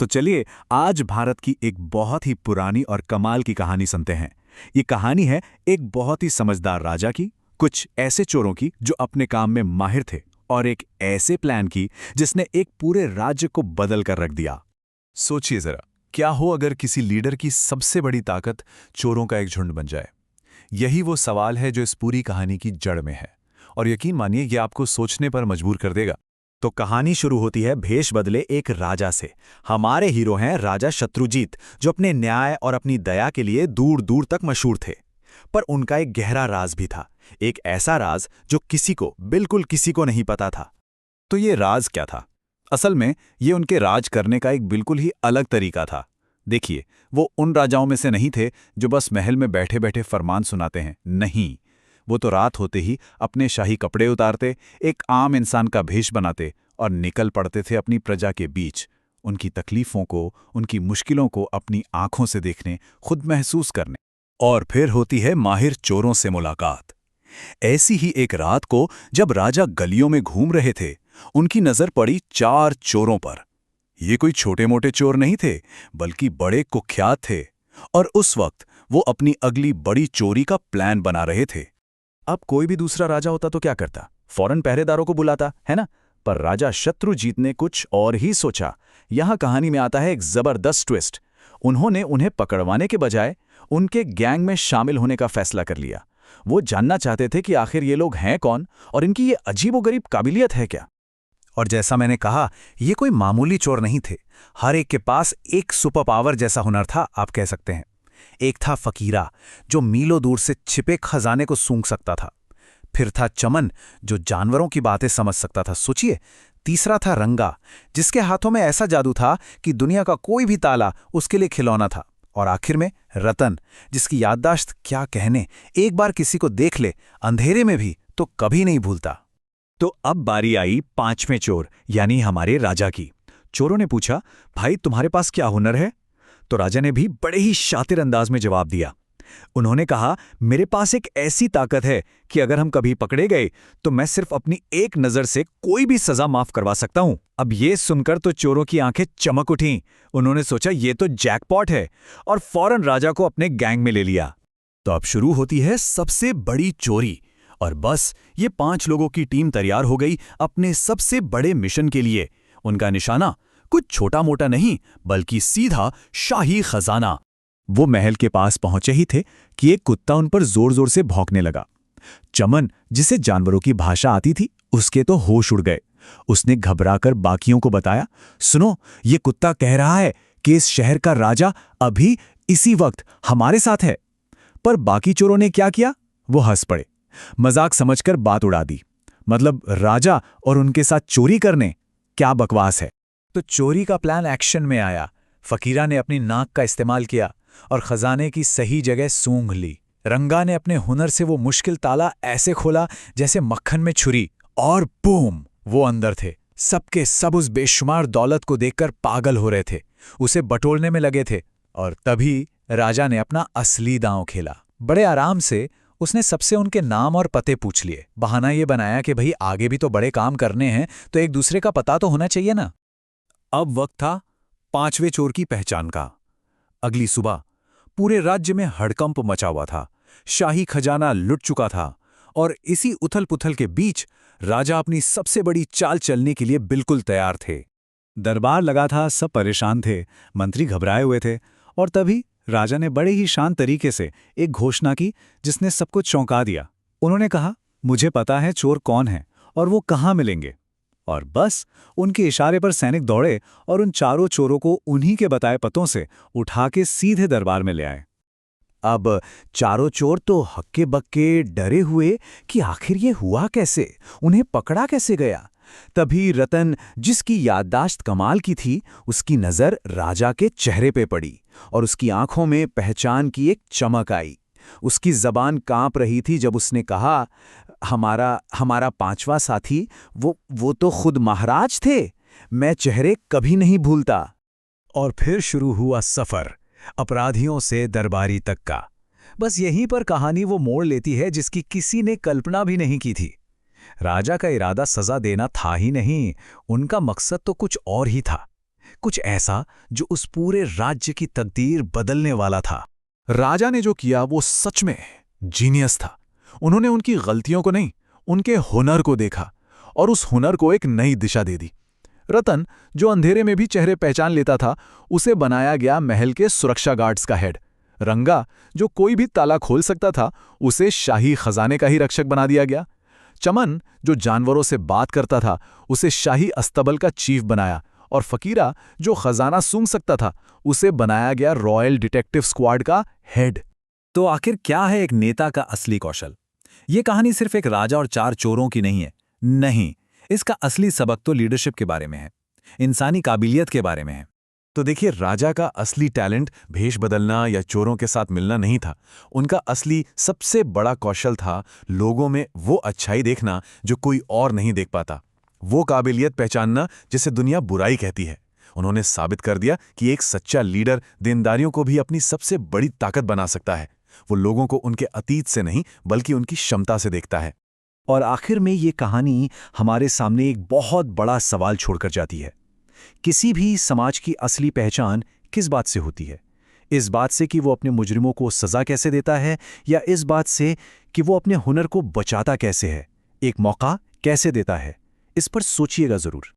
तो चलिए आज भारत की एक बहुत ही पुरानी और कमाल की कहानी सुनते हैं। ये कहानी है एक बहुत ही समझदार राजा की, कुछ ऐसे चोरों की जो अपने काम में माहिर थे, और एक ऐसे प्लान की जिसने एक पूरे राज्य को बदल कर रख दिया। सोचिए जरा, क्या हो अगर किसी लीडर की सबसे बड़ी ताकत चोरों का एक झुंड बन जाए। यही वो सवाल है जो इस पूरी कहानी की जड़ में है, और यकीन मानिए ये आपको सोचने पर मजबूर कर देगा। तो कहानी शुरू होती है भेष बदले एक राजा से। हमारे हीरो हैं राजा शत्रुजीत, जो अपने न्याय और अपनी दया के लिए दूर दूर तक मशहूर थे। पर उनका एक गहरा राज भी था, एक ऐसा राज जो बिल्कुल किसी को नहीं पता था। तो ये राज क्या था? असल में ये उनके राज करने का एक बिल्कुल ही अलग तरीका था। देखिए, वो उन राजाओं में से नहीं थे जो बस महल में बैठे बैठे फरमान सुनाते हैं। नहीं, वो तो रात होते ही अपने शाही कपड़े उतारते, एक आम इंसान का भेष बनाते और निकल पड़ते थे अपनी प्रजा के बीच, उनकी तकलीफों को, उनकी मुश्किलों को अपनी आंखों से देखने, खुद महसूस करने। और फिर होती है माहिर चोरों से मुलाकात। ऐसी ही एक रात को जब राजा गलियों में घूम रहे थे, उनकी नजर पड़ी 4 चोरों पर। ये कोई छोटे मोटे चोर नहीं थे, बल्कि बड़े कुख्यात थे। और उस वक्त वो अपनी अगली बड़ी चोरी का प्लान बना रहे थे। अब कोई भी दूसरा राजा होता तो क्या करता? फौरन पहरेदारों को बुलाता, है ना? पर राजा शत्रुजीत ने कुछ और ही सोचा। यहां कहानी में आता है एक जबरदस्त ट्विस्ट। उन्होंने उन्हें पकड़वाने के बजाय उनके गैंग में शामिल होने का फैसला कर लिया। वो जानना चाहते थे कि आखिर ये लोग हैं कौन और इनकी ये अजीबोगरीब काबिलियत है क्या। और जैसा मैंने कहा, ये कोई मामूली चोर नहीं थे। हर एक के पास एक सुपर पावर जैसा हुनर था, आप कह सकते हैं। एक था फकीरा, जो मीलों दूर से छिपे खजाने को सूंघ सकता था। फिर था चमन, जो जानवरों की बातें समझ सकता था, सोचिए। तीसरा था रंगा, जिसके हाथों में ऐसा जादू था कि दुनिया का कोई भी ताला उसके लिए खिलौना था। और आखिर में रतन, जिसकी याददाश्त क्या कहने, एक बार किसी को देख ले अंधेरे में भी तो कभी नहीं भूलता। तो अब बारी आई 5वें चोर, यानी हमारे राजा की। चोरों ने पूछा, भाई तुम्हारे पास क्या हुनर है? तो राजा ने भी बड़े ही शातिर अंदाज में जवाब दिया। उन्होंने कहा, मेरे पास एक ऐसी ताकत है कि अगर हम कभी पकड़े गए तो मैं सिर्फ अपनी एक नजर से कोई भी सजा माफ करवा सकता हूं। अब ये सुनकर तो चोरों की आंखें चमक उठीं। उन्होंने सोचा ये तो जैकपॉट है, और फौरन राजा को अपने गैंग में ले लिया। तो अब शुरू होती है सबसे बड़ी चोरी। और बस ये 5 लोगों की टीम तैयार हो गई अपने सबसे बड़े मिशन के लिए। उनका निशाना कुछ छोटा मोटा नहीं, बल्कि सीधा शाही खजाना। वो महल के पास पहुंचे ही थे कि एक कुत्ता उन पर जोर जोर से भौंकने लगा। चमन, जिसे जानवरों की भाषा आती थी, उसके तो होश उड़ गए। उसने घबराकर बाकियों को बताया, सुनो, ये कुत्ता कह रहा है कि इस शहर का राजा अभी इसी वक्त हमारे साथ है। पर बाकी चोरों ने क्या किया? वो हंस पड़े, मजाक समझकर बात उड़ा दी। मतलब राजा और उनके साथ चोरी करने, क्या बकवास है। तो चोरी का प्लान एक्शन में आया। फकीरा ने अपनी नाक का इस्तेमाल किया और खजाने की सही जगह सूंघ ली। रंगा ने अपने हुनर से वो मुश्किल ताला ऐसे खोला जैसे मक्खन में छुरी, और बूम, वो अंदर थे। सबके सब उस बेशुमार दौलत को देखकर पागल हो रहे थे, उसे बटोरने में लगे थे। और तभी राजा ने अपना असली दांव खेला। बड़े आराम से उसने सबसे उनके नाम और पते पूछ लिए। बहाना ये बनाया कि भाई आगे भी तो बड़े काम करने हैं, तो एक दूसरे का पता तो होना चाहिए ना। अब वक्त था 5वें चोर की पहचान का। अगली सुबह पूरे राज्य में हड़कंप मचा हुआ था। शाही खजाना लुट चुका था, और इसी उथल पुथल के बीच राजा अपनी सबसे बड़ी चाल चलने के लिए बिल्कुल तैयार थे। दरबार लगा था, सब परेशान थे, मंत्री घबराए हुए थे। और तभी राजा ने बड़े ही शांत तरीके से एक घोषणा की जिसने सबको चौंका दिया। उन्होंने कहा, मुझे पता है चोर कौन है और वो कहाँ मिलेंगे। और बस उनके इशारे पर सैनिक दौड़े और उन चारों चोरों को उन्हीं के बताए पतों से उठा के सीधे दरबार में ले आए। अब चारों चोर तो हक्के बक्के डरे हुए कि आखिर ये हुआ कैसे, उन्हें पकड़ा कैसे गया। तभी रतन, जिसकी याददाश्त कमाल की थी, उसकी नजर राजा के चेहरे पे पड़ी और उसकी आंखों में पहचान की एक चमक आई। उसकी जबान कांप रही थी जब उसने कहा, हमारा 5वां साथी, वो तो खुद महाराज थे। मैं चेहरे कभी नहीं भूलता। और फिर शुरू हुआ सफर, अपराधियों से दरबारी तक का। बस यहीं पर कहानी वो मोड़ लेती है जिसकी किसी ने कल्पना भी नहीं की थी। राजा का इरादा सजा देना था ही नहीं, उनका मकसद तो कुछ और ही था। कुछ ऐसा जो उस पूरे राज्य की तकदीर बदलने वाला था। राजा ने जो किया वो सच में जीनियस था। उन्होंने उनकी गलतियों को नहीं, उनके हुनर को देखा और उस हुनर को एक नई दिशा दे दी। रतन, जो अंधेरे में भी चेहरे पहचान लेता था, उसे बनाया गया महल के सुरक्षा गार्ड्स का हेड। रंगा, जो कोई भी ताला खोल सकता था, उसे शाही खजाने का ही रक्षक बना दिया गया। चमन, जो जानवरों से बात करता था, उसे शाही अस्तबल का चीफ बनाया। और फकीरा, जो खजाना सूंघ सकता था, उसे बनाया गया रॉयल डिटेक्टिव स्क्वाड का हेड। तो आखिर क्या है एक नेता का असली कौशल? ये कहानी सिर्फ एक राजा और 4 चोरों की नहीं है। नहीं, इसका असली सबक तो लीडरशिप के बारे में है, इंसानी काबिलियत के बारे में है। तो देखिए, राजा का असली टैलेंट भेष बदलना या चोरों के साथ मिलना नहीं था। उनका असली सबसे बड़ा कौशल था लोगों में वो अच्छाई देखना जो कोई और नहीं देख पाता, वो काबिलियत पहचानना जिसे दुनिया बुराई कहती है। उन्होंने साबित कर दिया कि एक सच्चा लीडर देनदारियों को भी अपनी सबसे बड़ी ताकत बना सकता है। वो लोगों को उनके अतीत से नहीं बल्कि उनकी क्षमता से देखता है। और आखिर में ये कहानी हमारे सामने एक बहुत बड़ा सवाल छोड़कर जाती है। किसी भी समाज की असली पहचान किस बात से होती है? इस बात से कि वो अपने मुजरिमों को सजा कैसे देता है, या इस बात से कि वो अपने हुनर को बचाता कैसे है, एक मौका कैसे देता है? इस पर सोचिएगा जरूर।